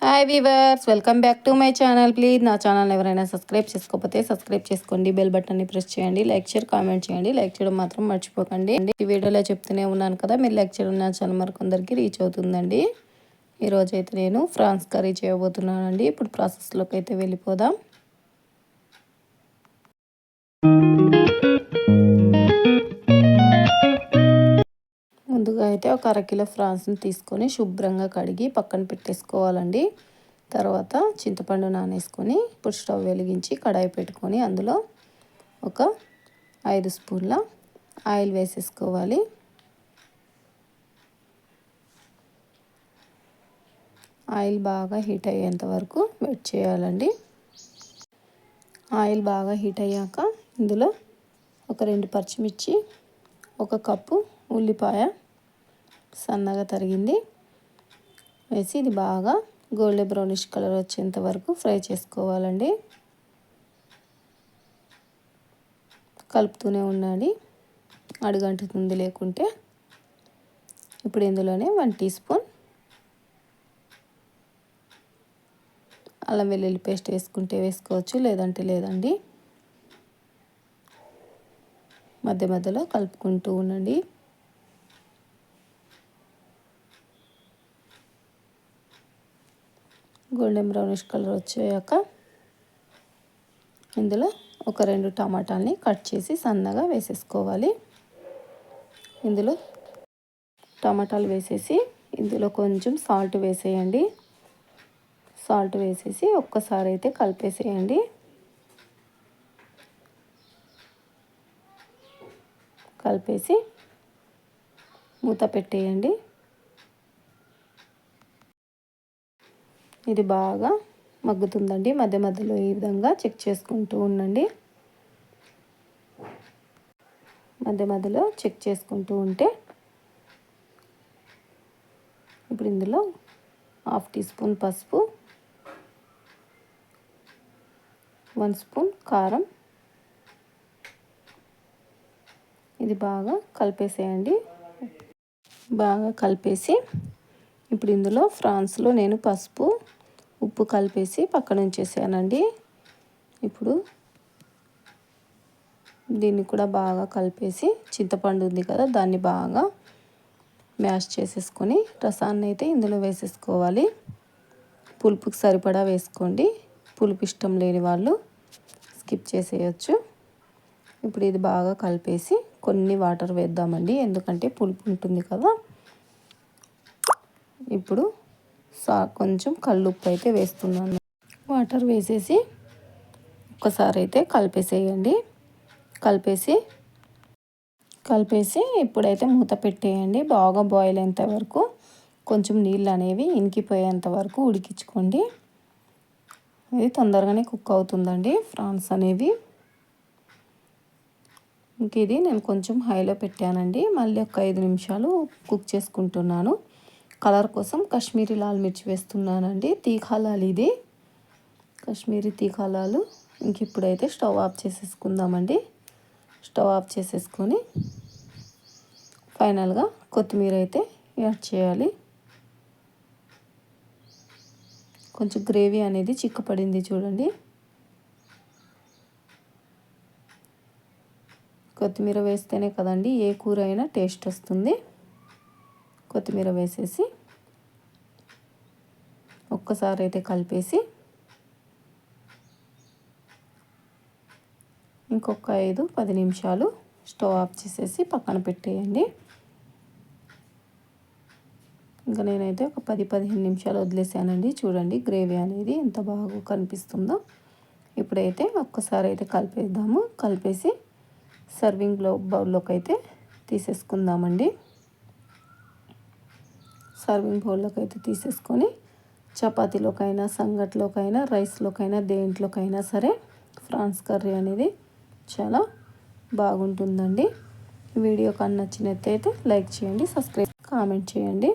Hi weavers, welcome back to my channel. Please నా channel ఎవరైనా subscribe చేసుకోకపోతే subscribe చేసుకోండి, బెల్ బటన్ని ప్రెస్ చేయండి, లైక్ షేర్ కామెంట్ చేయండి. లైక్ చేయడం మాత్రం మర్చిపోకండి. ఈ వీడియోలో చెప్తూనే ఉన్నాను కదా, మీరు లైక్ చేయడం నా ఛానల్ మరికొందరికి రీచ్ అవుతుందండి. ఈరోజు అయితే నేను ఫ్రాన్స్ కర్రీ చేయబోతున్నానండి. ఇప్పుడు ప్రాసెస్లోకి అయితే వెళ్ళిపోదాం. ముందుగా అయితే ఒక అరకిలో ఫ్రాన్స్ని తీసుకొని శుభ్రంగా కడిగి పక్కన పెట్టేసుకోవాలండి. తర్వాత చింతపండు నానేసుకొని ఇప్పుడు స్టవ్ వెలిగించి కడాయి పెట్టుకొని అందులో ఒక 5 స్పూన్ల ఆయిల్ వేసేసుకోవాలి. ఆయిల్ బాగా హీట్ అయ్యేంత వరకు వెయిట్ చేయాలండి. ఆయిల్ బాగా హీట్ అయ్యాక ఇందులో ఒక 2 పచ్చిమిర్చి, 1 కప్పు ఉల్లిపాయ సన్నగా తరిగింది వేసి ఇది బాగా గోల్డెన్ బ్రౌనిష్ కలర్ వచ్చేంత వరకు ఫ్రై చేసుకోవాలండి. కలుపుతూనే ఉండాలి, అడుగంటుతుంది లేకుంటే. ఇప్పుడు ఇందులోనే 1 టీ స్పూన్ అల్లం వెల్లుల్లి పేస్ట్ వేసుకుంటే వేసుకోవచ్చు, లేదంటే లేదండి. మధ్య మధ్యలో కలుపుకుంటూ ఉండండి. గోల్డెన్ బ్రౌనిష్ కలర్ వచ్చాక ఇందులో ఒక 2 టమాటాలని కట్ చేసి సన్నగా వేసేసుకోవాలి. ఇందులో టమాటాలు వేసేసి ఇందులో కొంచెం సాల్ట్ వేసేయండి. సాల్ట్ వేసేసి ఒక్కసారి అయితే కలిపేసేయండి. కలిపేసి మూత పెట్టేయండి. ఇది బాగా మగ్గుతుందండి. మధ్య మధ్యలో ఈ విధంగా చెక్ చేసుకుంటూ ఉండండి. మధ్య మధ్యలో చెక్ చేసుకుంటూ ఉంటే ఇప్పుడు ఇందులో 1/2 టీ స్పూన్ పసుపు, 1 స్పూన్ కారం, ఇది బాగా కలిపేసేయండి. బాగా కలిపేసి ఇప్పుడు ఇందులో ఫ్రాన్స్లో నేను పసుపు, ఉప్పు కలిపేసి పక్కన ఉంచేసానండి. ఇప్పుడు దీన్ని కూడా బాగా కలిపేసి చింతపండు ఉంది కదా, దాన్ని బాగా మ్యాష్ చేసేసుకొని రసాన్ని అయితే ఇందులో వేసేసుకోవాలి. పులుపుకి సరిపడా వేసుకోండి, పులుపు ఇష్టం లేని వాళ్ళు స్కిప్ చేసేయచ్చు. ఇప్పుడు ఇది బాగా కలిపేసి కొన్ని వాటర్ వేద్దామండి, ఎందుకంటే పులుపు ఉంటుంది కదా. ఇప్పుడు కొంచెం కల్లుప్పు అయితే వేస్తున్నాను. వాటర్ వేసేసి ఒక్కసారి అయితే కలిపేసేయండి. కలిపేసి ఇప్పుడైతే మూత పెట్టేయండి. బాగా బాయిల్ అయ్యేంత వరకు, కొంచెం నీళ్ళు అనేవి ఇంకిపోయేంత వరకు ఉడికించుకోండి. ఇది తొందరగానే కుక్ అవుతుందండి ఫ్రాన్స్ అనేవి. ఇంక ఇది నేను కొంచెం హైలో పెట్టానండి. మళ్ళీ ఒక 5 నిమిషాలు కుక్ చేసుకుంటున్నాను. కలర్ కోసం కాశ్మీరీ లాల్ మిర్చి వేస్తున్నానండి. తీఖాలాలు ఇది కాశ్మీరీ తీఖాలాలు. ఇంక ఇప్పుడైతే స్టవ్ ఆఫ్ చేసేసుకుందామండి. స్టవ్ ఆఫ్ చేసేసుకొని ఫైనల్గా కొత్తిమీర అయితే యాడ్ చేయాలి. కొంచెం గ్రేవీ అనేది చిక్కపడింది చూడండి. కొత్తిమీర వేస్తేనే కదండి ఏ కూర అయినా టేస్ట్ వస్తుంది. కొత్తిమీర వేసేసి ఒక్కసారి అయితే కలిపేసి ఇంకొక 5-10 నిమిషాలు స్టవ్ ఆఫ్ చేసేసి పక్కన పెట్టేయండి. ఇంకా నేనైతే ఒక 10-15 నిమిషాలు వదిలేసానండి. చూడండి గ్రేవీ అనేది ఎంత బాగా కనిపిస్తుందో. ఇప్పుడైతే ఒక్కసారి అయితే కలిపేద్దాము. కలిపేసి సర్వింగ్ బౌల్లోకి అయితే తీసేసుకుందామండి. సర్వింగ్ బౌల్లోకి అయితే తీసేసుకొని చపాతీలోకైనా, సంగట్లోకైనా, రైస్లోకైనా, దేంట్లోకైనా సరే ఫ్రాన్స్ కర్రీ అనేది చాలా బాగుంటుందండి. వీడియో కానీ నచ్చినట్లయితే లైక్ చేయండి, సబ్స్క్రైబ్ కామెంట్ చేయండి.